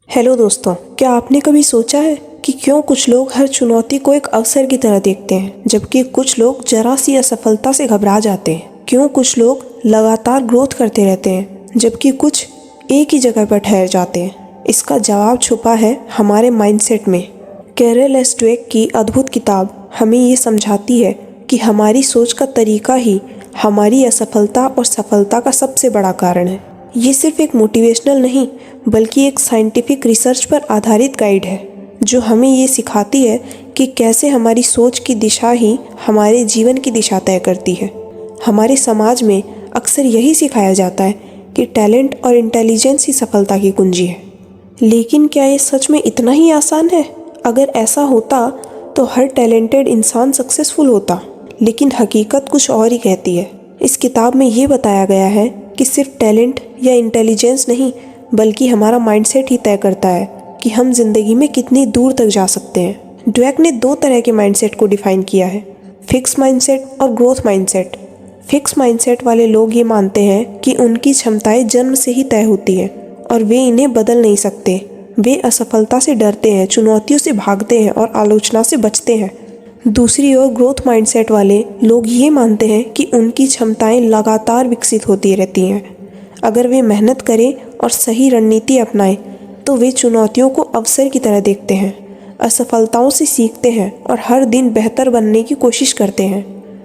Hello दोस्तों, क्या आपने कभी सोचा है कि क्यों कुछ लोग हर चुनौती को एक अवसर की तरह देखते हैं, जबकि कुछ लोग जरा सी असफलता से घबरा जाते हैं? क्यों कुछ लोग लगातार ग्रोथ करते रहते हैं, जबकि कुछ एक ही जगह पर ठहर जाते हैं? इसका जवाब छुपा है हमारे माइंडसेट में। कैरल एस ड्वेक की अद्भुत किताब हमें ये समझाती है कि हमारी सोच का तरीका ही हमारी असफलता और सफलता का सबसे बड़ा कारण है। ये सिर्फ एक मोटिवेशनल नहीं, बल्कि एक साइंटिफिक रिसर्च पर आधारित गाइड है, जो हमें ये सिखाती है कि कैसे हमारी सोच की दिशा ही हमारे जीवन की दिशा तय करती है। हमारे समाज में अक्सर यही सिखाया जाता है कि टैलेंट और इंटेलिजेंस ही सफलता की कुंजी है। लेकिन क्या ये सच में इतना ही आसान है? अगर ऐसा होता तो हर टैलेंटेड इंसान सक्सेसफुल होता, लेकिन हकीकत कुछ और ही कहती है। इस किताब में ये बताया गया है कि सिर्फ टैलेंट या इंटेलिजेंस नहीं, बल्कि हमारा माइंडसेट ही तय करता है कि हम जिंदगी में कितनी दूर तक जा सकते हैं। ड्वेक ने दो तरह के माइंडसेट को डिफाइन किया है, फिक्स माइंडसेट और ग्रोथ माइंडसेट। फिक्स माइंडसेट वाले लोग ये मानते हैं कि उनकी क्षमताएं जन्म से ही तय होती हैं और वे इन्हें बदल नहीं सकते। वे असफलता से डरते हैं, चुनौतियों से भागते हैं और आलोचना से बचते हैं। दूसरी ओर ग्रोथ माइंडसेट वाले लोग ये मानते हैं कि उनकी क्षमताएं लगातार विकसित होती रहती हैं। अगर वे मेहनत करें और सही रणनीति अपनाएं, तो वे चुनौतियों को अवसर की तरह देखते हैं, असफलताओं से सीखते हैं और हर दिन बेहतर बनने की कोशिश करते हैं।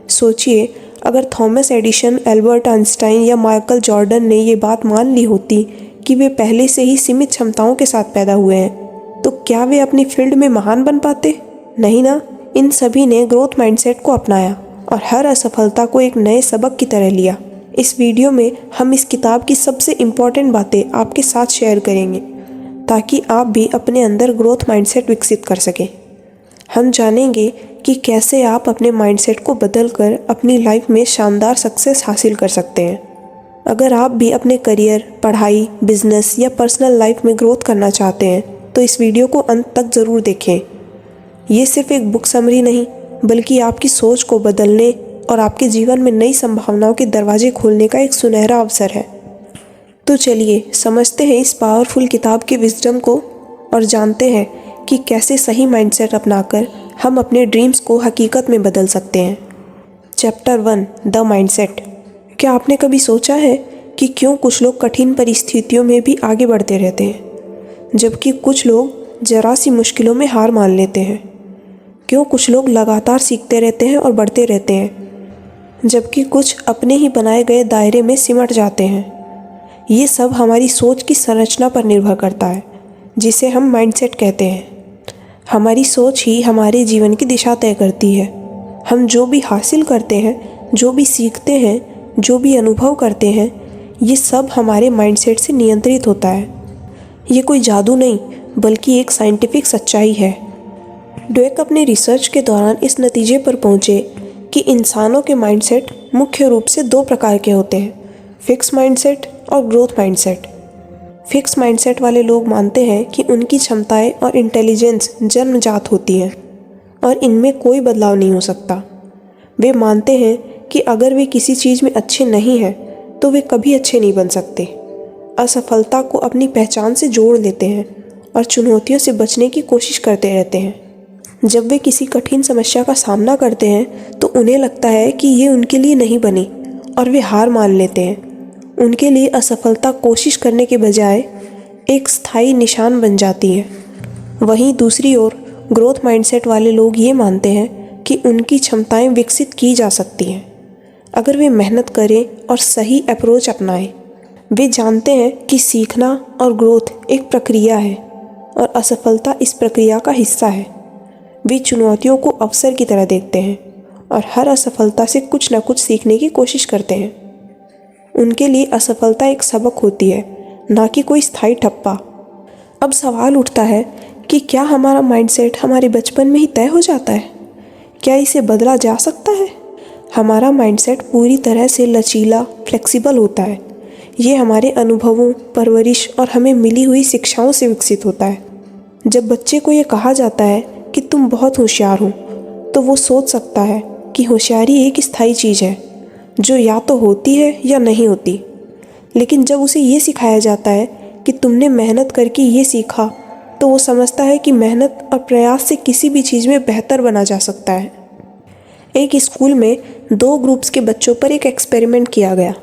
सोचिए, अगर थॉमस एडिसन, एल्बर्ट आइंस्टाइन या माइकल जॉर्डन ने ये बात मान ली होती कि वे पहले से ही सीमित क्षमताओं के साथ पैदा हुए हैं, तो क्या वे अपनी फील्ड में महान बन पाते? नहीं ना। इन सभी ने ग्रोथ माइंडसेट को अपनाया और हर असफलता को एक नए सबक की तरह लिया। इस वीडियो में हम इस किताब की सबसे इम्पॉर्टेंट बातें आपके साथ शेयर करेंगे, ताकि आप भी अपने अंदर ग्रोथ माइंडसेट विकसित कर सकें। हम जानेंगे कि कैसे आप अपने माइंडसेट को बदलकर अपनी लाइफ में शानदार सक्सेस हासिल कर सकते हैं। अगर आप भी अपने करियर, पढ़ाई, बिजनेस या पर्सनल लाइफ में ग्रोथ करना चाहते हैं, तो इस वीडियो को अंत तक ज़रूर देखें। ये सिर्फ एक बुक समरी नहीं, बल्कि आपकी सोच को बदलने और आपके जीवन में नई संभावनाओं के दरवाजे खोलने का एक सुनहरा अवसर है। तो चलिए समझते हैं इस पावरफुल किताब के विजडम को और जानते हैं कि कैसे सही माइंडसेट अपनाकर हम अपने ड्रीम्स को हकीकत में बदल सकते हैं। Chapter 1, the mindset. क्या आपने कभी सोचा है कि क्यों कुछ लोग कठिन परिस्थितियों में भी आगे बढ़ते रहते हैं, जबकि कुछ लोग जरा सी मुश्किलों में हार मान लेते हैं? क्यों कुछ लोग लगातार सीखते रहते हैं और बढ़ते रहते हैं, जबकि कुछ अपने ही बनाए गए दायरे में सिमट जाते हैं? ये सब हमारी सोच की संरचना पर निर्भर करता है, जिसे हम माइंडसेट कहते हैं। हमारी सोच ही हमारे जीवन की दिशा तय करती है। हम जो भी हासिल करते हैं, जो भी सीखते हैं, जो भी अनुभव करते हैं, ये सब हमारे माइंडसेट से नियंत्रित होता है। ये कोई जादू नहीं, बल्कि एक साइंटिफिक सच्चाई है। ड्वेक अपने रिसर्च के दौरान इस नतीजे पर पहुंचे कि इंसानों के माइंडसेट मुख्य रूप से दो प्रकार के होते हैं, फिक्स माइंडसेट और ग्रोथ माइंडसेट। फिक्स माइंडसेट वाले लोग मानते हैं कि उनकी क्षमताएं और इंटेलिजेंस जन्मजात होती हैं और इनमें कोई बदलाव नहीं हो सकता। वे मानते हैं कि अगर वे किसी चीज़ में अच्छे नहीं हैं, तो वे कभी अच्छे नहीं बन सकते। असफलता को अपनी पहचान से जोड़ लेते हैं और चुनौतियों से बचने की कोशिश करते रहते हैं। जब वे किसी कठिन समस्या का सामना करते हैं, तो उन्हें लगता है कि ये उनके लिए नहीं बनी और वे हार मान लेते हैं। उनके लिए असफलता कोशिश करने के बजाय एक स्थायी निशान बन जाती है। वहीं दूसरी ओर ग्रोथ माइंडसेट वाले लोग ये मानते हैं कि उनकी क्षमताएं विकसित की जा सकती हैं, अगर वे मेहनत करें और सही अप्रोच अपनाएं। वे जानते हैं कि सीखना और ग्रोथ एक प्रक्रिया है और असफलता इस प्रक्रिया का हिस्सा है। वे चुनौतियों को अवसर की तरह देखते हैं और हर असफलता से कुछ न कुछ सीखने की कोशिश करते हैं। उनके लिए असफलता एक सबक होती है, ना कि कोई स्थायी ठप्पा। अब सवाल उठता है कि क्या हमारा माइंडसेट हमारे बचपन में ही तय हो जाता है? क्या इसे बदला जा सकता है? हमारा माइंडसेट पूरी तरह से लचीला, फ्लेक्सिबल होता है। ये हमारे अनुभवों, परवरिश और हमें मिली हुई शिक्षाओं से विकसित होता है। जब बच्चे को ये कहा जाता है कि तुम बहुत होशियार हो, तो वो सोच सकता है कि होशियारी एक स्थायी चीज़ है, जो या तो होती है या नहीं होती। लेकिन जब उसे ये सिखाया जाता है कि तुमने मेहनत करके ये सीखा, तो वो समझता है कि मेहनत और प्रयास से किसी भी चीज़ में बेहतर बना जा सकता है। एक स्कूल में 2 ग्रुप्स के बच्चों पर एक एक्सपेरिमेंट किया गया।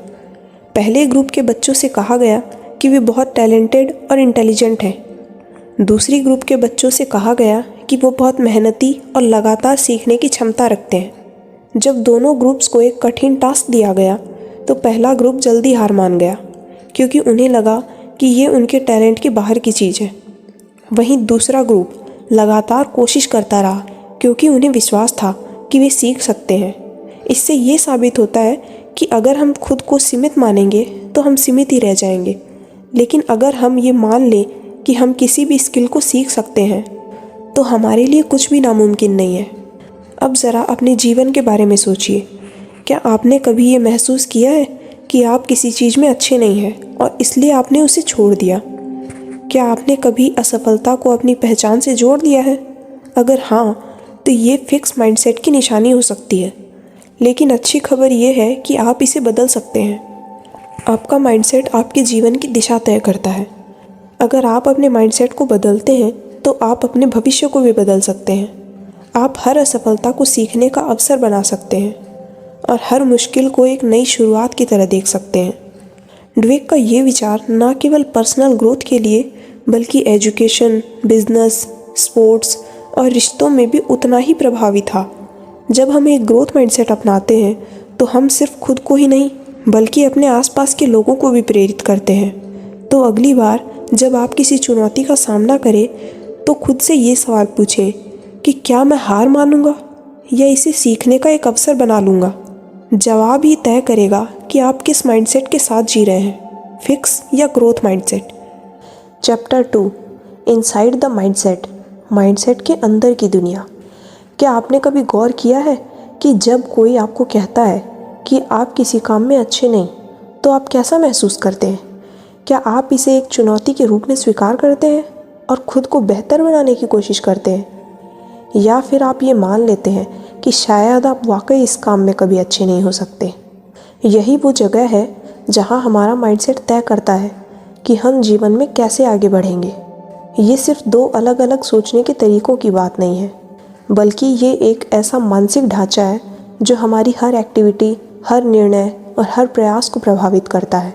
पहले ग्रुप के बच्चों से कहा गया कि वे बहुत टैलेंटेड और इंटेलिजेंट हैं। दूसरी ग्रुप के बच्चों से कहा गया कि वो बहुत मेहनती और लगातार सीखने की क्षमता रखते हैं। जब दोनों ग्रुप्स को एक कठिन टास्क दिया गया तो पहला ग्रुप जल्दी हार मान गया, क्योंकि उन्हें लगा कि ये उनके टैलेंट के बाहर की चीज़ है। वहीं दूसरा ग्रुप लगातार कोशिश करता रहा, क्योंकि उन्हें विश्वास था कि वे सीख सकते हैं। इससे ये साबित होता है कि अगर हम खुद को सीमित मानेंगे तो हम सीमित ही रह जाएंगे, लेकिन अगर हम ये मान लें कि हम किसी भी स्किल को सीख सकते हैं तो हमारे लिए कुछ भी नामुमकिन नहीं है। अब ज़रा अपने जीवन के बारे में सोचिए। क्या आपने कभी ये महसूस किया है कि आप किसी चीज़ में अच्छे नहीं हैं और इसलिए आपने उसे छोड़ दिया? क्या आपने कभी असफलता को अपनी पहचान से जोड़ दिया है? अगर हाँ, तो ये फिक्स माइंडसेट की निशानी हो सकती है। लेकिन अच्छी खबर ये है कि आप इसे बदल सकते हैं। आपका माइंडसेट आपके जीवन की दिशा तय करता है। अगर आप अपने माइंडसेट को बदलते हैं तो आप अपने भविष्य को भी बदल सकते हैं। आप हर असफलता को सीखने का अवसर बना सकते हैं और हर मुश्किल को एक नई शुरुआत की तरह देख सकते हैं। ड्वेक का ये विचार न केवल पर्सनल ग्रोथ के लिए बल्कि एजुकेशन, बिजनेस, स्पोर्ट्स और रिश्तों में भी उतना ही प्रभावी था। जब हम एक ग्रोथ माइंडसेट अपनाते हैं तो हम सिर्फ खुद को ही नहीं बल्कि अपने आसपास के लोगों को भी प्रेरित करते हैं। तो अगली बार जब आप किसी चुनौती का सामना करें तो खुद से ये सवाल पूछें कि क्या मैं हार मानूंगा या इसे सीखने का एक अवसर बना लूँगा। जवाब ही तय करेगा कि आप किस माइंडसेट के साथ जी रहे हैं, फिक्स या growth mindset. Chapter 2, inside the mindset, mindset के अंदर की दुनिया। क्या आपने कभी गौर किया है कि जब कोई आपको कहता है कि आप किसी काम में अच्छे नहीं, तो आप कैसा महसूस करते हैं? क्या आप इसे एक चुनौती के रूप में स्वीकार करते हैं और खुद को बेहतर बनाने की कोशिश करते हैं, या फिर आप ये मान लेते हैं कि शायद आप वाकई इस काम में कभी अच्छे नहीं हो सकते? यही वो जगह है जहाँ हमारा माइंडसेट तय करता है कि हम जीवन में कैसे आगे बढ़ेंगे। ये सिर्फ 2 अलग अलग सोचने के तरीकों की बात नहीं है, बल्कि ये एक ऐसा मानसिक ढांचा है जो हमारी हर एक्टिविटी, हर निर्णय और हर प्रयास को प्रभावित करता है।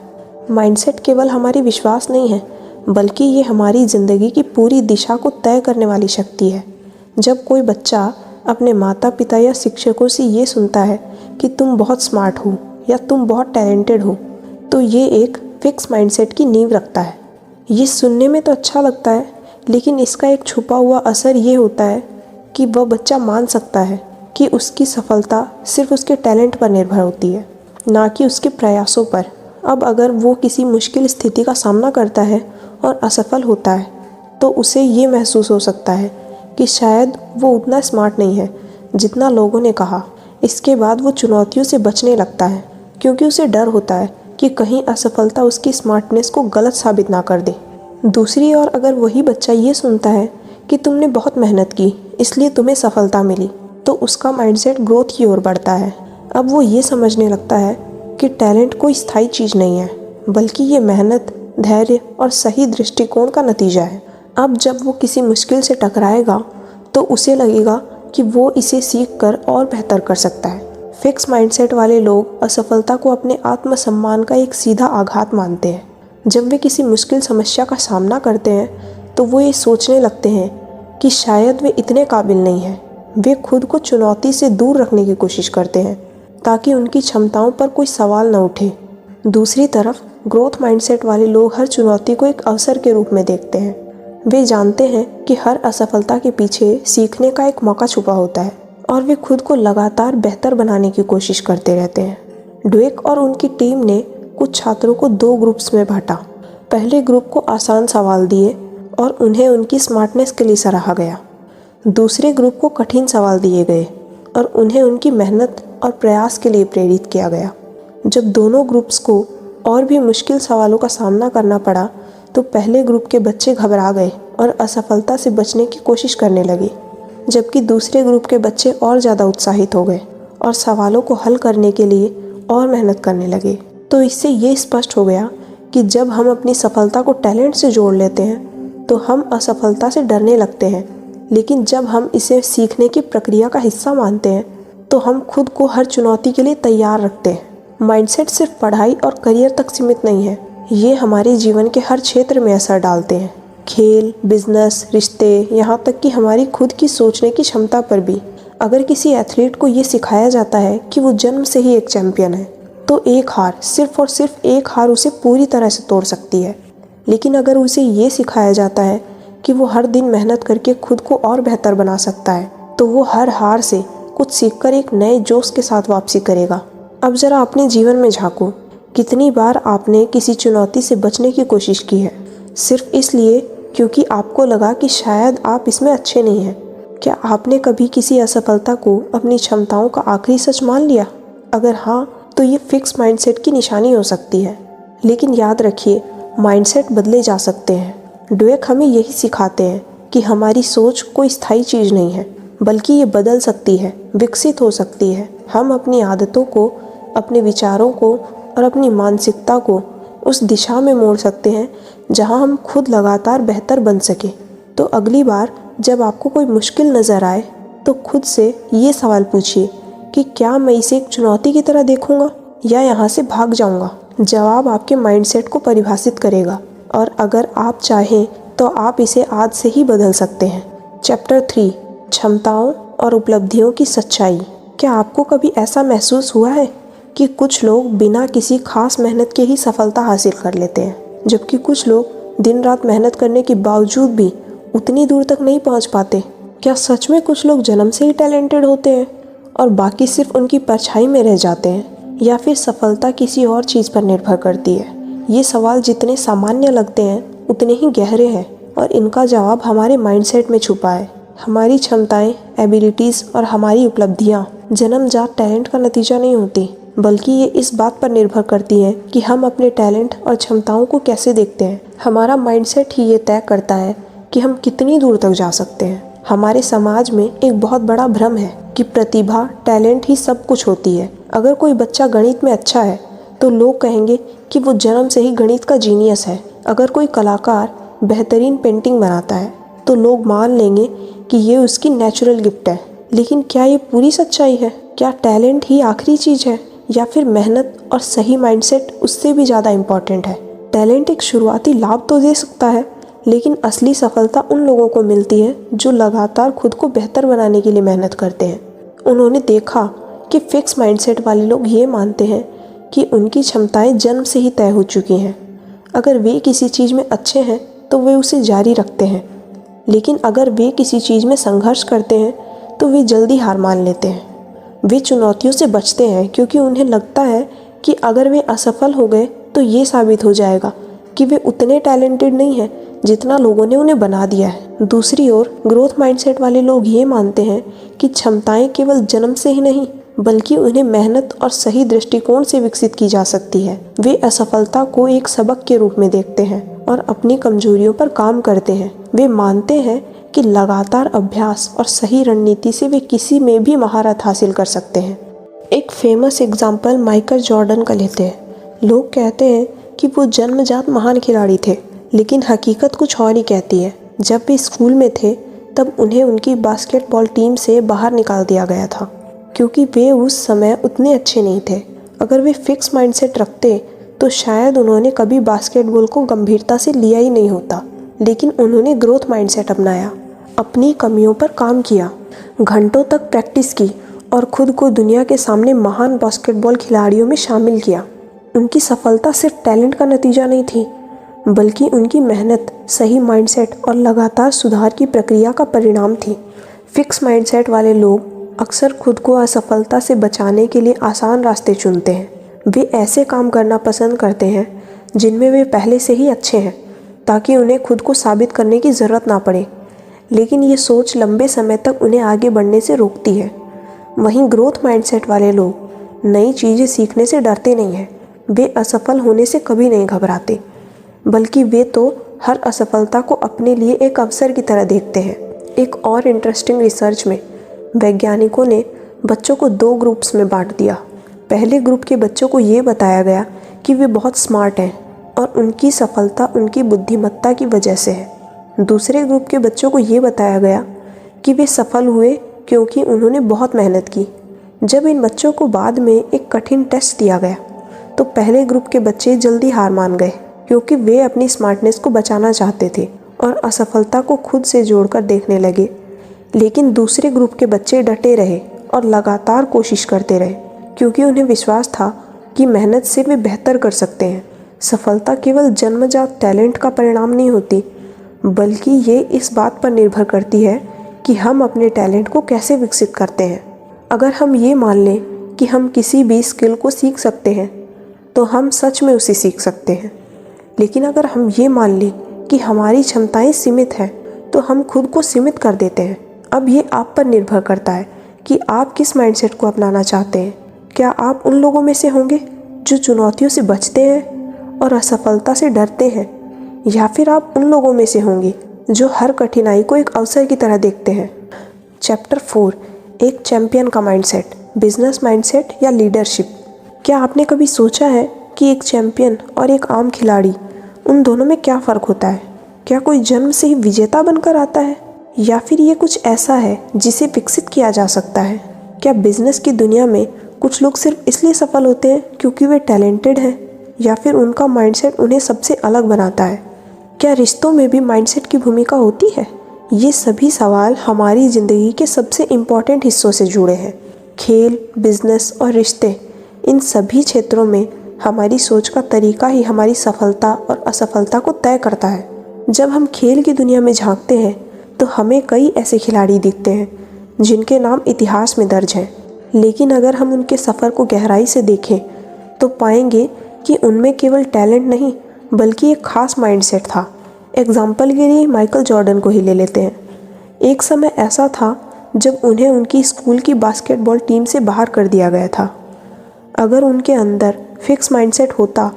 माइंडसेट केवल हमारी विश्वास नहीं है, बल्कि ये हमारी ज़िंदगी की पूरी दिशा को तय करने वाली शक्ति है। जब कोई बच्चा अपने माता पिता या शिक्षकों से ये सुनता है कि तुम बहुत स्मार्ट हो या तुम बहुत टैलेंटेड हो, तो ये एक फिक्स माइंडसेट की नींव रखता है। ये सुनने में तो अच्छा लगता है, लेकिन इसका एक छुपा हुआ असर ये होता है कि वह बच्चा मान सकता है कि उसकी सफलता सिर्फ उसके टैलेंट पर निर्भर होती है, ना कि उसके प्रयासों पर। अब अगर वो किसी मुश्किल स्थिति का सामना करता है और असफल होता है, तो उसे ये महसूस हो सकता है कि शायद वो उतना स्मार्ट नहीं है जितना लोगों ने कहा। इसके बाद वो चुनौतियों से बचने लगता है, क्योंकि उसे डर होता है कि कहीं असफलता उसकी स्मार्टनेस को गलत साबित ना कर दे। दूसरी ओर अगर वही बच्चा ये सुनता है कि तुमने बहुत मेहनत की इसलिए तुम्हें सफलता मिली, तो उसका माइंडसेट ग्रोथ की ओर बढ़ता है। अब वो ये समझने लगता है कि टैलेंट कोई स्थायी चीज़ नहीं है, बल्कि ये मेहनत, धैर्य और सही दृष्टिकोण का नतीजा है। अब जब वो किसी मुश्किल से टकराएगा तो उसे लगेगा कि वो इसे सीख कर और बेहतर कर सकता है। फिक्स माइंडसेट वाले लोग असफलता को अपने आत्मसम्मान का एक सीधा आघात मानते हैं। जब वे किसी मुश्किल समस्या का सामना करते हैं तो वो ये सोचने लगते हैं कि शायद वे इतने काबिल नहीं हैं। वे खुद को चुनौती से दूर रखने की कोशिश करते हैं ताकि उनकी क्षमताओं पर कोई सवाल न उठे। दूसरी तरफ ग्रोथ माइंडसेट वाले लोग हर चुनौती को एक अवसर के रूप में देखते हैं। वे जानते हैं कि हर असफलता के पीछे सीखने का एक मौका छुपा होता है और वे खुद को लगातार बेहतर बनाने की कोशिश करते रहते हैं। ड्वेक और उनकी टीम ने कुछ छात्रों को 2 ग्रुप्स में बांटा। पहले ग्रुप को आसान सवाल दिए और उन्हें उनकी स्मार्टनेस के लिए सराहा गया। दूसरे ग्रुप को कठिन सवाल दिए गए और उन्हें उनकी मेहनत और प्रयास के लिए प्रेरित किया गया। जब दोनों ग्रुप्स को और भी मुश्किल सवालों का सामना करना पड़ा तो पहले ग्रुप के बच्चे घबरा गए और असफलता से बचने की कोशिश करने लगे, जबकि दूसरे ग्रुप के बच्चे और ज़्यादा उत्साहित हो गए और सवालों को हल करने के लिए और मेहनत करने लगे। तो इससे ये स्पष्ट हो गया कि जब हम अपनी सफलता को टैलेंट से जोड़ लेते हैं तो हम असफलता से डरने लगते हैं, लेकिन जब हम इसे सीखने की प्रक्रिया का हिस्सा मानते हैं तो हम खुद को हर चुनौती के लिए तैयार रखते हैं। माइंडसेट सिर्फ पढ़ाई और करियर तक सीमित नहीं है, ये हमारे जीवन के हर क्षेत्र में असर डालते हैं। खेल, बिजनेस, रिश्ते, यहाँ तक कि हमारी खुद की सोचने की क्षमता पर भी। अगर किसी एथलीट को ये सिखाया जाता है कि वो जन्म से ही एक चैंपियन है, तो एक हार, सिर्फ और सिर्फ एक हार उसे पूरी तरह से तोड़ सकती है। लेकिन अगर उसे ये सिखाया जाता है कि वो हर दिन मेहनत करके खुद को और बेहतर बना सकता है, तो वो हर हार से कुछ सीखकर एक नए जोश के साथ वापसी करेगा। अब ज़रा अपने जीवन में झांको, कितनी बार आपने किसी चुनौती से बचने की कोशिश की है, सिर्फ इसलिए क्योंकि आपको लगा कि शायद आप इसमें अच्छे नहीं हैं। क्या आपने कभी किसी असफलता को अपनी क्षमताओं का आखिरी सच मान लिया? अगर हाँ, तो ये फिक्स माइंडसेट की निशानी हो सकती है। लेकिन याद रखिए, माइंडसेट बदले जा सकते हैं। ड्वेक हमें यही सिखाते हैं कि हमारी सोच कोई स्थायी चीज़ नहीं है, बल्कि ये बदल सकती है, विकसित हो सकती है। हम अपनी आदतों को, अपने विचारों को और अपनी मानसिकता को उस दिशा में मोड़ सकते हैं जहां हम खुद लगातार बेहतर बन सके। तो अगली बार जब आपको कोई मुश्किल नज़र आए तो खुद से ये सवाल पूछिए कि क्या मैं इसे एक चुनौती की तरह देखूंगा या यहाँ से भाग जाऊंगा। जवाब आपके माइंडसेट को परिभाषित करेगा, और अगर आप चाहें तो आप इसे आज से ही बदल सकते हैं। चैप्टर 3, क्षमताओं और उपलब्धियों की सच्चाई। क्या आपको कभी ऐसा महसूस हुआ है कि कुछ लोग बिना किसी खास मेहनत के ही सफलता हासिल कर लेते हैं, जबकि कुछ लोग दिन रात मेहनत करने के बावजूद भी उतनी दूर तक नहीं पहुंच पाते? क्या सच में कुछ लोग जन्म से ही टैलेंटेड होते हैं और बाकी सिर्फ उनकी परछाई में रह जाते हैं, या फिर सफलता किसी और चीज़ पर निर्भर करती है? ये सवाल जितने सामान्य लगते हैं उतने ही गहरे हैं, और इनका जवाब हमारे माइंडसेट में छुपा है। हमारी क्षमताएं, एबिलिटीज़ और हमारी उपलब्धियां जन्मजात टैलेंट का नतीजा नहीं होती, बल्कि ये इस बात पर निर्भर करती हैं कि हम अपने टैलेंट और क्षमताओं को कैसे देखते हैं। हमारा माइंडसेट ही ये तय करता है कि हम कितनी दूर तक जा सकते हैं। हमारे समाज में एक बहुत बड़ा भ्रम है कि प्रतिभा, टैलेंट ही सब कुछ होती है। अगर कोई बच्चा गणित में अच्छा है तो लोग कहेंगे कि वो जन्म से ही गणित का जीनियस है। अगर कोई कलाकार बेहतरीन पेंटिंग बनाता है तो लोग मान लेंगे कि ये उसकी नेचुरल गिफ्ट है। लेकिन क्या ये पूरी सच्चाई है? क्या टैलेंट ही आखिरी चीज़ है, या फिर मेहनत और सही माइंडसेट उससे भी ज़्यादा इम्पॉर्टेंट है? टैलेंट एक शुरुआती लाभ तो दे सकता है, लेकिन असली सफलता उन लोगों को मिलती है जो लगातार खुद को बेहतर बनाने के लिए मेहनत करते हैं। उन्होंने देखा कि फिक्स माइंडसेट वाले लोग ये मानते हैं कि उनकी क्षमताएं जन्म से ही तय हो चुकी हैं। अगर वे किसी चीज़ में अच्छे हैं तो वे उसे जारी रखते हैं, लेकिन अगर वे किसी चीज़ में संघर्ष करते हैं तो वे जल्दी हार मान लेते हैं। वे चुनौतियों से बचते हैं क्योंकि उन्हें लगता है कि अगर वे असफल हो गए तो ये साबित हो जाएगा कि वे उतने टैलेंटेड नहीं हैं जितना लोगों ने उन्हें बना दिया है। दूसरी ओर ग्रोथ माइंडसेट वाले लोग ये मानते हैं कि क्षमताएं केवल जन्म से ही नहीं, बल्कि उन्हें मेहनत और सही दृष्टिकोण से विकसित की जा सकती है। वे असफलता को एक सबक के रूप में देखते हैं और अपनी कमजोरियों पर काम करते हैं। वे मानते हैं कि लगातार अभ्यास और सही रणनीति से वे किसी में भी महारत हासिल कर सकते हैं। एक फेमस एग्जाम्पल माइकल जॉर्डन का लेते हैं। लोग कहते हैं कि वो जन्मजात महान खिलाड़ी थे, लेकिन हकीकत कुछ और ही कहती है। जब वे स्कूल में थे तब उन्हें उनकी बास्केटबॉल टीम से बाहर निकाल दिया गया था, क्योंकि वे उस समय उतने अच्छे नहीं थे। अगर वे फिक्स माइंडसेट रखते तो शायद उन्होंने कभी बास्केटबॉल को गंभीरता से लिया ही नहीं होता। लेकिन उन्होंने ग्रोथ माइंडसेट अपनाया, अपनी कमियों पर काम किया, घंटों तक प्रैक्टिस की और खुद को दुनिया के सामने महान बास्केटबॉल खिलाड़ियों में शामिल किया। उनकी सफलता सिर्फ टैलेंट का नतीजा नहीं थी, बल्कि उनकी मेहनत, सही माइंडसेट और लगातार सुधार की प्रक्रिया का परिणाम थी। फिक्स माइंडसेट वाले लोग अक्सर खुद को असफलता से बचाने के लिए आसान रास्ते चुनते हैं। वे ऐसे काम करना पसंद करते हैं जिनमें वे पहले से ही अच्छे हैं, ताकि उन्हें खुद को साबित करने की ज़रूरत ना पड़े। लेकिन ये सोच लंबे समय तक उन्हें आगे बढ़ने से रोकती है। वहीं ग्रोथ माइंडसेट वाले लोग नई चीज़ें सीखने से डरते नहीं हैं। वे असफल होने से कभी नहीं घबराते, बल्कि वे तो हर असफलता को अपने लिए एक अवसर की तरह देखते हैं। एक और इंटरेस्टिंग रिसर्च में वैज्ञानिकों ने बच्चों को 2 ग्रुप्स में बांट दिया। पहले ग्रुप के बच्चों को ये बताया गया कि वे बहुत स्मार्ट हैं, और उनकी सफलता उनकी बुद्धिमत्ता की वजह से है। दूसरे ग्रुप के बच्चों को ये बताया गया कि वे सफल हुए क्योंकि उन्होंने बहुत मेहनत की। जब इन बच्चों को बाद में एक कठिन टेस्ट दिया गया तो पहले ग्रुप के बच्चे जल्दी हार मान गए क्योंकि वे अपनी स्मार्टनेस को बचाना चाहते थे और असफलता को खुद से जोड़कर देखने लगे। लेकिन दूसरे ग्रुप के बच्चे डटे रहे और लगातार कोशिश करते रहे क्योंकि उन्हें विश्वास था कि मेहनत से वे बेहतर कर सकते हैं। सफलता केवल जन्मजात टैलेंट का परिणाम नहीं होती, बल्कि ये इस बात पर निर्भर करती है कि हम अपने टैलेंट को कैसे विकसित करते हैं। अगर हम ये मान लें कि हम किसी भी स्किल को सीख सकते हैं तो हम सच में उसे सीख सकते हैं। लेकिन अगर हम ये मान लें कि हमारी क्षमताएं सीमित हैं तो हम खुद को सीमित कर देते हैं। अब ये आप पर निर्भर करता है कि आप किस माइंडसेट को अपनाना चाहते हैं। क्या आप उन लोगों में से होंगे जो चुनौतियों से बचते हैं और असफलता से डरते हैं, या फिर आप उन लोगों में से होंगे जो हर कठिनाई को एक अवसर की तरह देखते हैं। चैप्टर 4, एक चैंपियन का माइंडसेट, बिजनेस माइंडसेट या लीडरशिप। क्या आपने कभी सोचा है कि एक चैंपियन और एक आम खिलाड़ी, उन दोनों में क्या फ़र्क होता है? क्या कोई जन्म से ही विजेता बनकर आता है, या फिर ये कुछ ऐसा है जिसे विकसित किया जा सकता है? क्या बिजनेस की दुनिया में कुछ लोग सिर्फ इसलिए सफल होते हैं क्योंकि वे टैलेंटेड हैं, या फिर उनका माइंडसेट उन्हें सबसे अलग बनाता है? क्या रिश्तों में भी माइंडसेट की भूमिका होती है? ये सभी सवाल हमारी ज़िंदगी के सबसे इम्पॉर्टेंट हिस्सों से जुड़े हैं। खेल, बिजनेस और रिश्ते, इन सभी क्षेत्रों में हमारी सोच का तरीका ही हमारी सफलता और असफलता को तय करता है। जब हम खेल की दुनिया में झांकते हैं तो हमें कई ऐसे खिलाड़ी दिखते हैं जिनके नाम इतिहास में दर्ज हैं, लेकिन अगर हम उनके सफ़र को गहराई से देखें तो पाएंगे कि उनमें केवल टैलेंट नहीं बल्कि एक खास माइंडसेट था। एग्जाम्पल के लिए माइकल जॉर्डन को ही ले लेते हैं। एक समय ऐसा था जब उन्हें उनकी स्कूल की बास्केटबॉल टीम से बाहर कर दिया गया था। अगर उनके अंदर फिक्स माइंडसेट होता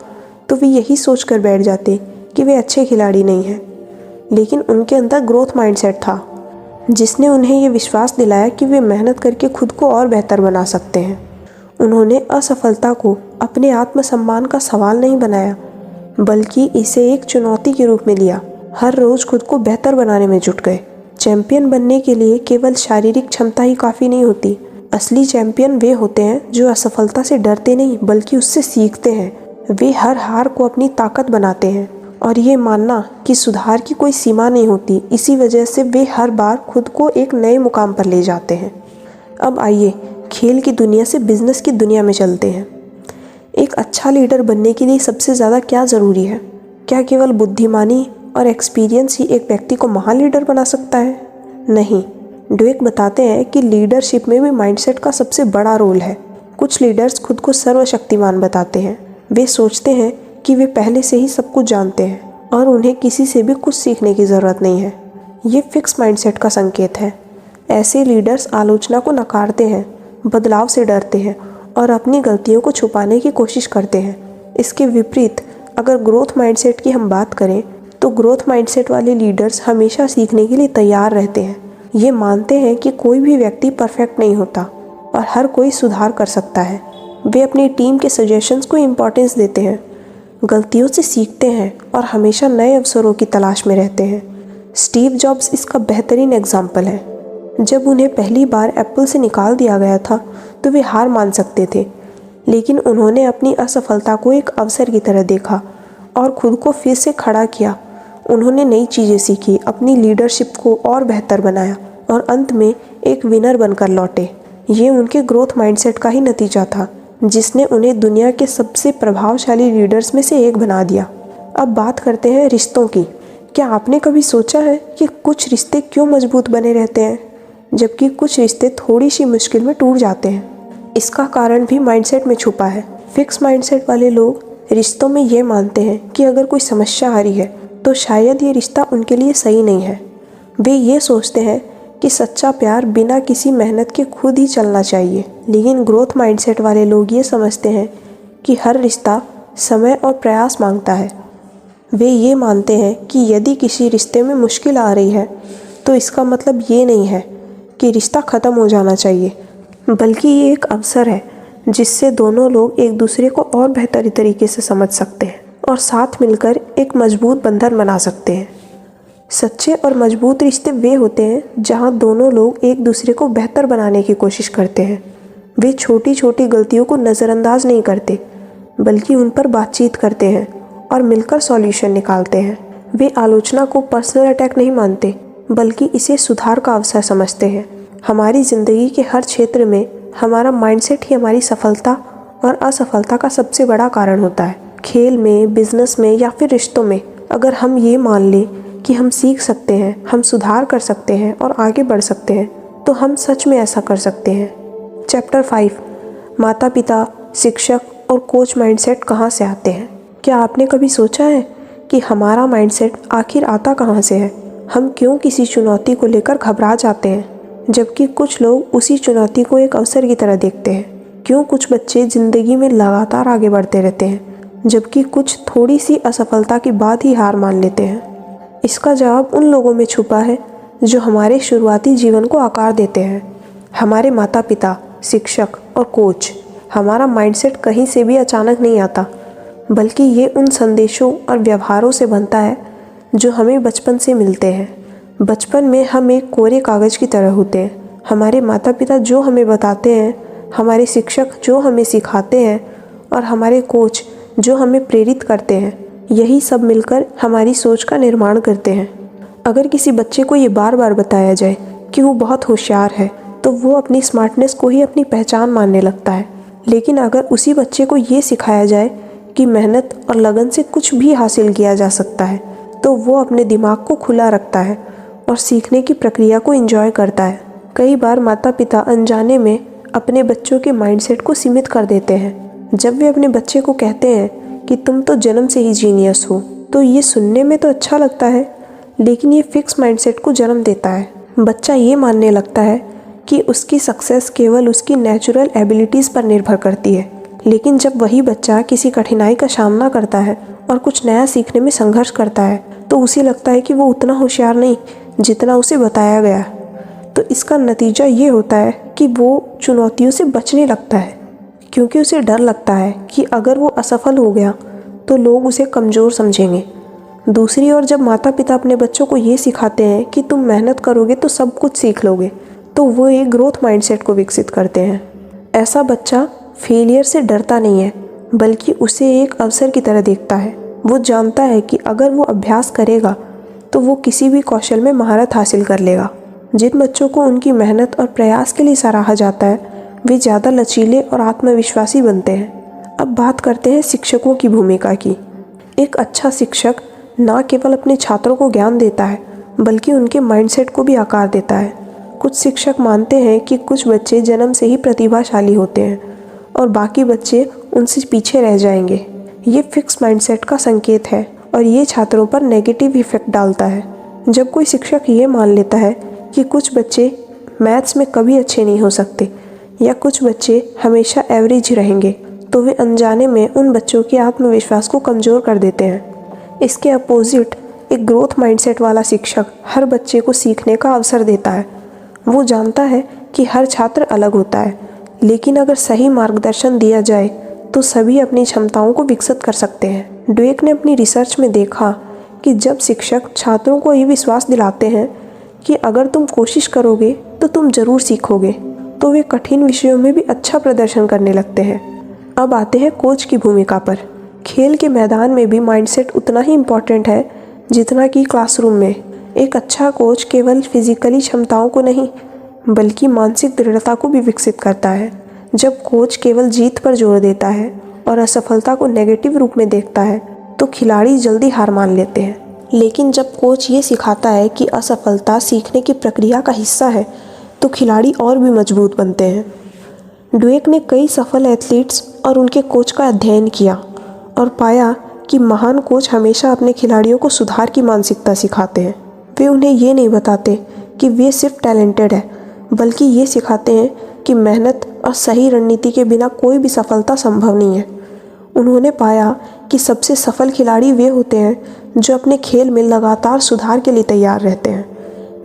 तो वे यही सोच कर बैठ जाते कि वे अच्छे खिलाड़ी नहीं हैं, लेकिन उनके अंदर ग्रोथ माइंडसेट था जिसने उन्हें ये विश्वास दिलाया कि वे मेहनत करके खुद को और बेहतर बना सकते हैं। उन्होंने असफलता को अपने आत्मसम्मान का सवाल नहीं बनाया, बल्कि इसे एक चुनौती के रूप में लिया। हर रोज़ खुद को बेहतर बनाने में जुट गए। चैंपियन बनने के लिए केवल शारीरिक क्षमता ही काफ़ी नहीं होती। असली चैंपियन वे होते हैं जो असफलता से डरते नहीं बल्कि उससे सीखते हैं। वे हर हार को अपनी ताकत बनाते हैं और ये मानना कि सुधार की कोई सीमा नहीं होती, इसी वजह से वे हर बार खुद को एक नए मुकाम पर ले जाते हैं। अब आइए खेल की दुनिया से बिजनेस की दुनिया में चलते हैं। एक अच्छा लीडर बनने के लिए सबसे ज़्यादा क्या ज़रूरी है? क्या केवल बुद्धिमानी और एक्सपीरियंस ही एक व्यक्ति को महान लीडर बना सकता है? नहीं। ड्वेक बताते हैं कि लीडरशिप में भी माइंडसेट का सबसे बड़ा रोल है। कुछ लीडर्स खुद को सर्वशक्तिमान बताते हैं। वे सोचते हैं कि वे पहले से ही सब कुछ जानते हैं और उन्हें किसी से भी कुछ सीखने की ज़रूरत नहीं है। ये फिक्स माइंडसेट का संकेत है। ऐसे लीडर्स आलोचना को नकारते हैं, बदलाव से डरते हैं और अपनी गलतियों को छुपाने की कोशिश करते हैं। इसके विपरीत अगर ग्रोथ माइंडसेट की हम बात करें तो ग्रोथ माइंडसेट वाले लीडर्स हमेशा सीखने के लिए तैयार रहते हैं। ये मानते हैं कि कोई भी व्यक्ति परफेक्ट नहीं होता और हर कोई सुधार कर सकता है। वे अपनी टीम के सजेशंस को इम्पोर्टेंस देते हैं, गलतियों से सीखते हैं और हमेशा नए अवसरों की तलाश में रहते हैं। स्टीव जॉब्स इसका बेहतरीन एग्जाम्पल है। जब उन्हें पहली बार एप्पल से निकाल दिया गया था तो वे हार मान सकते थे, लेकिन उन्होंने अपनी असफलता को एक अवसर की तरह देखा और खुद को फिर से खड़ा किया। उन्होंने नई चीज़ें सीखी, अपनी लीडरशिप को और बेहतर बनाया और अंत में एक विनर बनकर लौटे। ये उनके ग्रोथ माइंडसेट का ही नतीजा था जिसने उन्हें दुनिया के सबसे प्रभावशाली लीडर्स में से एक बना दिया। अब बात करते हैं रिश्तों की। क्या आपने कभी सोचा है कि कुछ रिश्ते क्यों मजबूत बने रहते हैं जबकि कुछ रिश्ते थोड़ी सी मुश्किल में टूट जाते हैं? इसका कारण भी माइंडसेट में छुपा है। फिक्स माइंडसेट वाले लोग रिश्तों में ये मानते हैं कि अगर कोई समस्या आ रही है तो शायद ये रिश्ता उनके लिए सही नहीं है। वे ये सोचते हैं कि सच्चा प्यार बिना किसी मेहनत के खुद ही चलना चाहिए। लेकिन ग्रोथ माइंडसेट वाले लोग ये समझते हैं कि हर रिश्ता समय और प्रयास मांगता है। वे ये मानते हैं कि यदि किसी रिश्ते में मुश्किल आ रही है तो इसका मतलब ये नहीं है कि रिश्ता ख़त्म हो जाना चाहिए, बल्कि ये एक अवसर है जिससे दोनों लोग एक दूसरे को और बेहतर तरीके से समझ सकते हैं और साथ मिलकर एक मजबूत बंधन बना सकते हैं। सच्चे और मजबूत रिश्ते वे होते हैं जहां दोनों लोग एक दूसरे को बेहतर बनाने की कोशिश करते हैं। वे छोटी छोटी गलतियों को नज़रअंदाज नहीं करते, बल्कि उन पर बातचीत करते हैं और मिलकर सॉल्यूशन निकालते हैं। वे आलोचना को पर्सनल अटैक नहीं मानते, बल्कि इसे सुधार का अवसर समझते हैं। हमारी ज़िंदगी के हर क्षेत्र में हमारा माइंडसेट ही हमारी सफलता और असफलता का सबसे बड़ा कारण होता है। खेल में, बिजनेस में या फिर रिश्तों में अगर हम ये मान लें कि हम सीख सकते हैं, हम सुधार कर सकते हैं और आगे बढ़ सकते हैं, तो हम सच में ऐसा कर सकते हैं। चैप्टर 5, माता पिता, शिक्षक और कोच माइंडसेट कहाँ से आते हैं? क्या आपने कभी सोचा है कि हमारा माइंडसेट आखिर आता कहाँ से है? हम क्यों किसी चुनौती को लेकर घबरा जाते हैं, जबकि कुछ लोग उसी चुनौती को एक अवसर की तरह देखते हैं? क्यों कुछ बच्चे ज़िंदगी में लगातार आगे बढ़ते रहते हैं, जबकि कुछ थोड़ी सी असफलता के बाद ही हार मान लेते हैं? इसका जवाब उन लोगों में छुपा है जो हमारे शुरुआती जीवन को आकार देते हैं। हमारे माता पिता, शिक्षक और कोच। हमारा माइंडसेट कहीं से भी अचानक नहीं आता, बल्कि ये उन संदेशों और व्यवहारों से बनता है जो हमें बचपन से मिलते हैं। बचपन में हम एक कोरे कागज़ की तरह होते हैं। हमारे माता पिता जो हमें बताते हैं, हमारे शिक्षक जो हमें सिखाते हैं और हमारे कोच जो हमें प्रेरित करते हैं, यही सब मिलकर हमारी सोच का निर्माण करते हैं। अगर किसी बच्चे को ये बार बार बताया जाए कि वो बहुत होशियार है, तो वो अपनी स्मार्टनेस को ही अपनी पहचान मानने लगता है। लेकिन अगर उसी बच्चे को ये सिखाया जाए कि मेहनत और लगन से कुछ भी हासिल किया जा सकता है, तो वो अपने दिमाग को खुला रखता है और सीखने की प्रक्रिया को एंजॉय करता है। कई बार माता पिता अनजाने में अपने बच्चों के माइंडसेट को सीमित कर देते हैं। जब वे अपने बच्चे को कहते हैं कि तुम तो जन्म से ही जीनियस हो, तो ये सुनने में तो अच्छा लगता है, लेकिन ये फिक्स माइंडसेट को जन्म देता है। बच्चा ये मानने लगता है कि उसकी सक्सेस केवल उसकी नेचुरल एबिलिटीज़ पर निर्भर करती है। लेकिन जब वही बच्चा किसी कठिनाई का सामना करता है और कुछ नया सीखने में संघर्ष करता है, तो उसे लगता है कि वो उतना होशियार नहीं जितना उसे बताया गया। तो इसका नतीजा ये होता है कि वो चुनौतियों से बचने लगता है, क्योंकि उसे डर लगता है कि अगर वो असफल हो गया तो लोग उसे कमज़ोर समझेंगे। दूसरी ओर जब माता पिता अपने बच्चों को ये सिखाते हैं कि तुम मेहनत करोगे तो सब कुछ सीख लोगे, तो वो एक ग्रोथ माइंडसेट को विकसित करते हैं। ऐसा बच्चा फेलियर से डरता नहीं है, बल्कि उसे एक अवसर की तरह देखता है। वो जानता है कि अगर वो अभ्यास करेगा तो वो किसी भी कौशल में महारत हासिल कर लेगा। जिन बच्चों को उनकी मेहनत और प्रयास के लिए सराहा जाता है, वे ज़्यादा लचीले और आत्मविश्वासी बनते हैं। अब बात करते हैं शिक्षकों की भूमिका की। एक अच्छा शिक्षक न केवल अपने छात्रों को ज्ञान देता है, बल्कि उनके माइंडसेट को भी आकार देता है। कुछ शिक्षक मानते हैं कि कुछ बच्चे जन्म से ही प्रतिभाशाली होते हैं और बाकी बच्चे उनसे पीछे रह जाएंगे। ये फिक्स माइंडसेट का संकेत है और ये छात्रों पर नेगेटिव इफेक्ट डालता है। जब कोई शिक्षक ये मान लेता है कि कुछ बच्चे मैथ्स में कभी अच्छे नहीं हो सकते या कुछ बच्चे हमेशा एवरेज रहेंगे, तो वे अनजाने में उन बच्चों के आत्मविश्वास को कमज़ोर कर देते हैं। इसके अपोजिट एक ग्रोथ माइंडसेट वाला शिक्षक हर बच्चे को सीखने का अवसर देता है। वो जानता है कि हर छात्र अलग होता है, लेकिन अगर सही मार्गदर्शन दिया जाए तो सभी अपनी क्षमताओं को विकसित कर सकते हैं। ड्वेक ने अपनी रिसर्च में देखा कि जब शिक्षक छात्रों को ये विश्वास दिलाते हैं कि अगर तुम कोशिश करोगे तो तुम ज़रूर सीखोगे, तो वे कठिन विषयों में भी अच्छा प्रदर्शन करने लगते हैं। अब आते हैं कोच की भूमिका पर। खेल के मैदान में भी माइंडसेट उतना ही इम्पॉर्टेंट है जितना कि क्लासरूम में। एक अच्छा कोच केवल फिजिकली क्षमताओं को नहीं, बल्कि मानसिक दृढ़ता को भी विकसित करता है। जब कोच केवल जीत पर जोर देता है और असफलता को नेगेटिव रूप में देखता है, तो खिलाड़ी जल्दी हार मान लेते हैं। लेकिन जब कोच ये सिखाता है कि असफलता सीखने की प्रक्रिया का हिस्सा है, तो खिलाड़ी और भी मजबूत बनते हैं। ड्वेक ने कई सफल एथलीट्स और उनके कोच का अध्ययन किया और पाया कि महान कोच हमेशा अपने खिलाड़ियों को सुधार की मानसिकता सिखाते हैं। वे उन्हें ये नहीं बताते कि वे सिर्फ टैलेंटेड है, बल्कि ये सिखाते हैं कि मेहनत और सही रणनीति के बिना कोई भी सफलता संभव नहीं है। उन्होंने पाया कि सबसे सफल खिलाड़ी वे होते हैं जो अपने खेल में लगातार सुधार के लिए तैयार रहते हैं,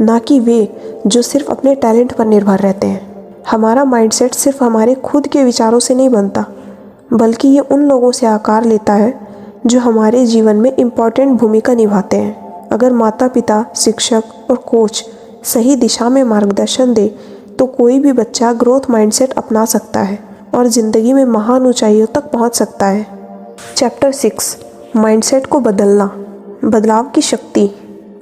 ना कि वे जो सिर्फ अपने टैलेंट पर निर्भर रहते हैं। हमारा माइंडसेट सिर्फ हमारे खुद के विचारों से नहीं बनता, बल्कि ये उन लोगों से आकार लेता है जो हमारे जीवन में इम्पॉर्टेंट भूमिका निभाते हैं। अगर माता पिता, शिक्षक और कोच सही दिशा में मार्गदर्शन दे तो कोई भी बच्चा ग्रोथ माइंडसेट अपना सकता है और ज़िंदगी में महान ऊंचाइयों तक पहुंच सकता है। चैप्टर 6, माइंडसेट को बदलना, बदलाव की शक्ति।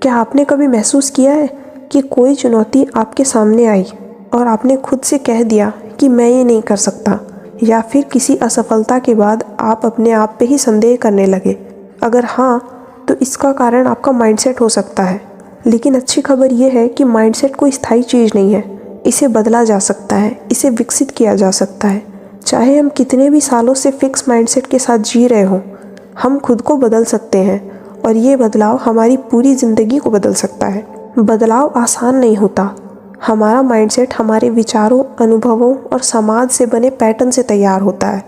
क्या आपने कभी महसूस किया है कि कोई चुनौती आपके सामने आई और आपने खुद से कह दिया कि मैं ये नहीं कर सकता, या फिर किसी असफलता के बाद आप अपने आप पे ही संदेह करने लगे? अगर हाँ, तो इसका कारण आपका माइंडसेट हो सकता है। लेकिन अच्छी खबर ये है कि माइंडसेट कोई स्थायी चीज़ नहीं है। इसे बदला जा सकता है, इसे विकसित किया जा सकता है। चाहे हम कितने भी सालों से फिक्स माइंडसेट के साथ जी रहे हों, हम खुद को बदल सकते हैं और ये बदलाव हमारी पूरी ज़िंदगी को बदल सकता है। बदलाव आसान नहीं होता। हमारा माइंडसेट हमारे विचारों, अनुभवों और समाज से बने पैटर्न से तैयार होता है।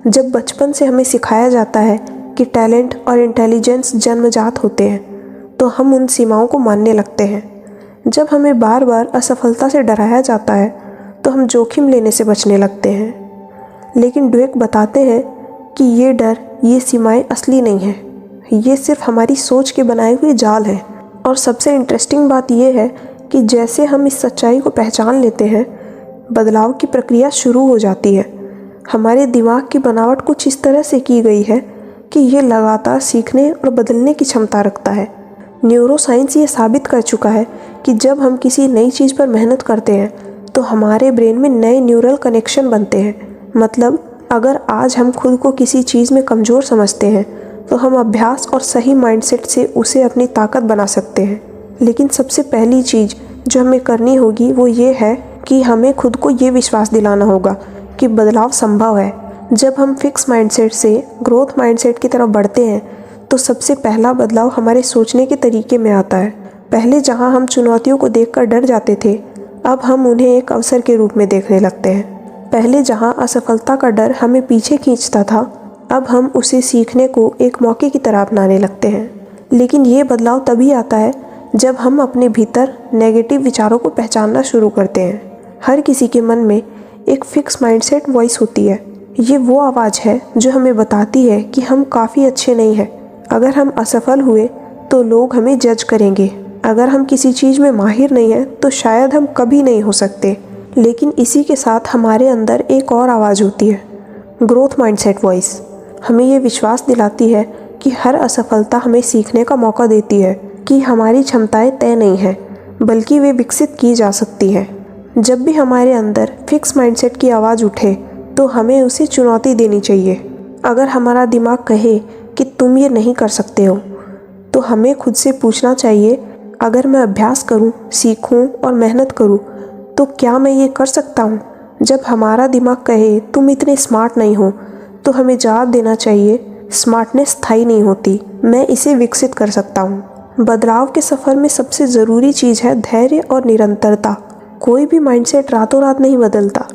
जब बचपन से हमें सिखाया जाता है कि टैलेंट और इंटेलिजेंस जन्मजात होते हैं, तो हम उन सीमाओं को मानने लगते हैं। जब हमें बार बार असफलता से डराया जाता है, तो हम जोखिम लेने से बचने लगते हैं। लेकिन ड्वेक बताते हैं कि ये डर, ये सीमाएं असली नहीं हैं। ये सिर्फ हमारी सोच के बनाए हुए जाल हैं। और सबसे इंटरेस्टिंग बात यह है कि जैसे हम इस सच्चाई को पहचान लेते हैं, बदलाव की प्रक्रिया शुरू हो जाती है। हमारे दिमाग की बनावट कुछ इस तरह से की गई है कि ये लगातार सीखने और बदलने की क्षमता रखता है। न्यूरोसाइंस ये साबित कर चुका है कि जब हम किसी नई चीज़ पर मेहनत करते हैं तो हमारे ब्रेन में नए न्यूरल कनेक्शन बनते हैं। मतलब अगर आज हम खुद को किसी चीज़ में कमज़ोर समझते हैं तो हम अभ्यास और सही माइंडसेट से उसे अपनी ताकत बना सकते हैं। लेकिन सबसे पहली चीज़ जो हमें करनी होगी वो ये है कि हमें खुद को ये विश्वास दिलाना होगा कि बदलाव संभव है। जब हम फिक्स माइंडसेट से ग्रोथ माइंडसेट की तरफ बढ़ते हैं तो सबसे पहला बदलाव हमारे सोचने के तरीके में आता है। पहले जहां हम चुनौतियों को देखकर डर जाते थे, अब हम उन्हें एक अवसर के रूप में देखने लगते हैं। पहले जहां असफलता का डर हमें पीछे खींचता था, अब हम उसे सीखने को एक मौके की तरह अपनाने लगते हैं। लेकिन ये बदलाव तभी आता है जब हम अपने भीतर नेगेटिव विचारों को पहचानना शुरू करते हैं। हर किसी के मन में एक फिक्स माइंडसेट वॉइस होती है। ये वो आवाज़ है जो हमें बताती है कि हम काफ़ी अच्छे नहीं हैं। अगर हम असफल हुए तो लोग हमें जज करेंगे। अगर हम किसी चीज़ में माहिर नहीं हैं तो शायद हम कभी नहीं हो सकते। लेकिन इसी के साथ हमारे अंदर एक और आवाज़ होती है, ग्रोथ माइंडसेट वॉइस। हमें ये विश्वास दिलाती है कि हर असफलता हमें सीखने का मौका देती है कि हमारी क्षमताएं तय नहीं हैं, बल्कि वे विकसित की जा सकती हैं। जब भी हमारे अंदर फिक्स माइंडसेट की आवाज़ उठे तो हमें उसे चुनौती देनी चाहिए। अगर हमारा दिमाग कहे कि तुम ये नहीं कर सकते हो, तो हमें खुद से पूछना चाहिए, अगर मैं अभ्यास करूं, सीखूं और मेहनत करूं, तो क्या मैं ये कर सकता हूं? जब हमारा दिमाग कहे तुम इतने स्मार्ट नहीं हो, तो हमें जवाब देना चाहिए, स्मार्टनेस स्थायी नहीं होती, मैं इसे विकसित कर सकता हूँ। बदलाव के सफ़र में सबसे ज़रूरी चीज़ है धैर्य और निरंतरता। कोई भी माइंडसेट रातों रात नहीं बदलता।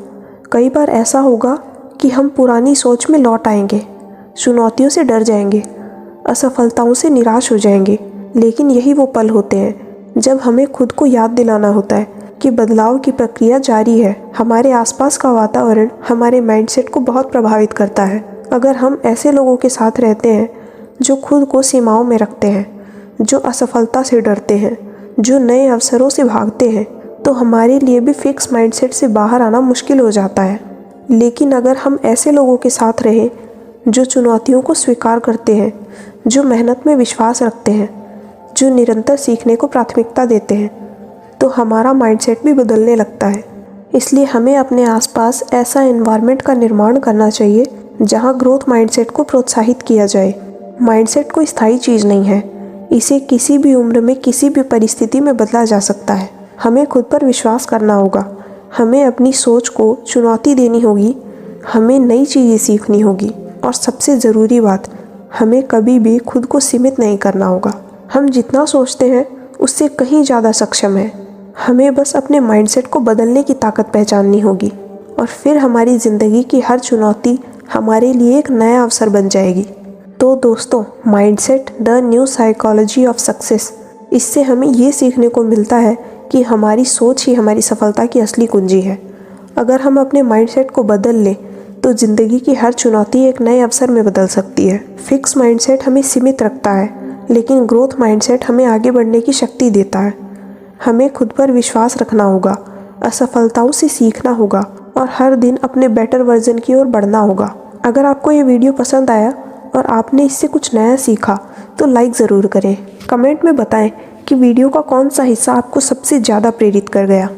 कई बार ऐसा होगा कि हम पुरानी सोच में लौट आएंगे, चुनौतियों से डर जाएंगे, असफलताओं से निराश हो जाएंगे। लेकिन यही वो पल होते हैं जब हमें खुद को याद दिलाना होता है कि बदलाव की प्रक्रिया जारी है। हमारे आसपास का वातावरण हमारे माइंडसेट को बहुत प्रभावित करता है। अगर हम ऐसे लोगों के साथ रहते हैं जो खुद को सीमाओं में रखते हैं, जो असफलता से डरते हैं, जो नए अवसरों से भागते हैं, तो हमारे लिए भी फिक्स माइंडसेट से बाहर आना मुश्किल हो जाता है। लेकिन अगर हम ऐसे लोगों के साथ रहें जो चुनौतियों को स्वीकार करते हैं, जो मेहनत में विश्वास रखते हैं, जो निरंतर सीखने को प्राथमिकता देते हैं, तो हमारा माइंडसेट भी बदलने लगता है। इसलिए हमें अपने आसपास ऐसा एनवायरनमेंट का निर्माण करना चाहिए जहां ग्रोथ माइंडसेट को प्रोत्साहित किया जाए। माइंडसेट कोई स्थायी चीज़ नहीं है, इसे किसी भी उम्र में किसी भी परिस्थिति में बदला जा सकता है। हमें खुद पर विश्वास करना होगा, हमें अपनी सोच को चुनौती देनी होगी, हमें नई चीज़ें सीखनी होगी और सबसे ज़रूरी बात, हमें कभी भी खुद को सीमित नहीं करना होगा। हम जितना सोचते हैं उससे कहीं ज़्यादा सक्षम हैं। हमें बस अपने माइंडसेट को बदलने की ताकत पहचाननी होगी और फिर हमारी ज़िंदगी की हर चुनौती हमारे लिए एक नया अवसर बन जाएगी। तो दोस्तों, mindset the new psychology of success, इससे हमें ये सीखने को मिलता है कि हमारी सोच ही हमारी सफलता की असली कुंजी है। अगर हम अपने माइंडसेट को बदल लें तो जिंदगी की हर चुनौती एक नए अवसर में बदल सकती है। फिक्स माइंडसेट हमें सीमित रखता है, लेकिन ग्रोथ माइंडसेट हमें आगे बढ़ने की शक्ति देता है। हमें खुद पर विश्वास रखना होगा, असफलताओं से सीखना होगा और हर दिन अपने बेटर वर्जन की ओर बढ़ना होगा। अगर आपको ये वीडियो पसंद आया और आपने इससे कुछ नया सीखा तो लाइक ज़रूर करें। कमेंट में बताएं कि वीडियो का कौन सा हिस्सा आपको सबसे ज़्यादा प्रेरित कर गया।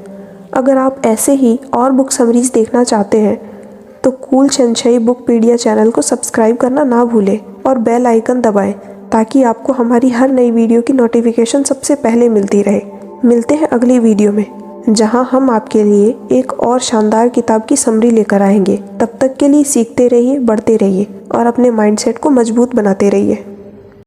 अगर आप ऐसे ही और बुक समरीज देखना चाहते हैं तो कूल संशयी बुकपीडिया चैनल को सब्सक्राइब करना ना भूलें और बेल आइकन दबाएं ताकि आपको हमारी हर नई वीडियो की नोटिफिकेशन सबसे पहले मिलती रहे। मिलते हैं अगली वीडियो में, जहां हम आपके लिए एक और शानदार किताब की समरी लेकर आएंगे। तब तक के लिए सीखते रहिए, बढ़ते रहिए और अपने माइंडसेट को मजबूत बनाते रहिए।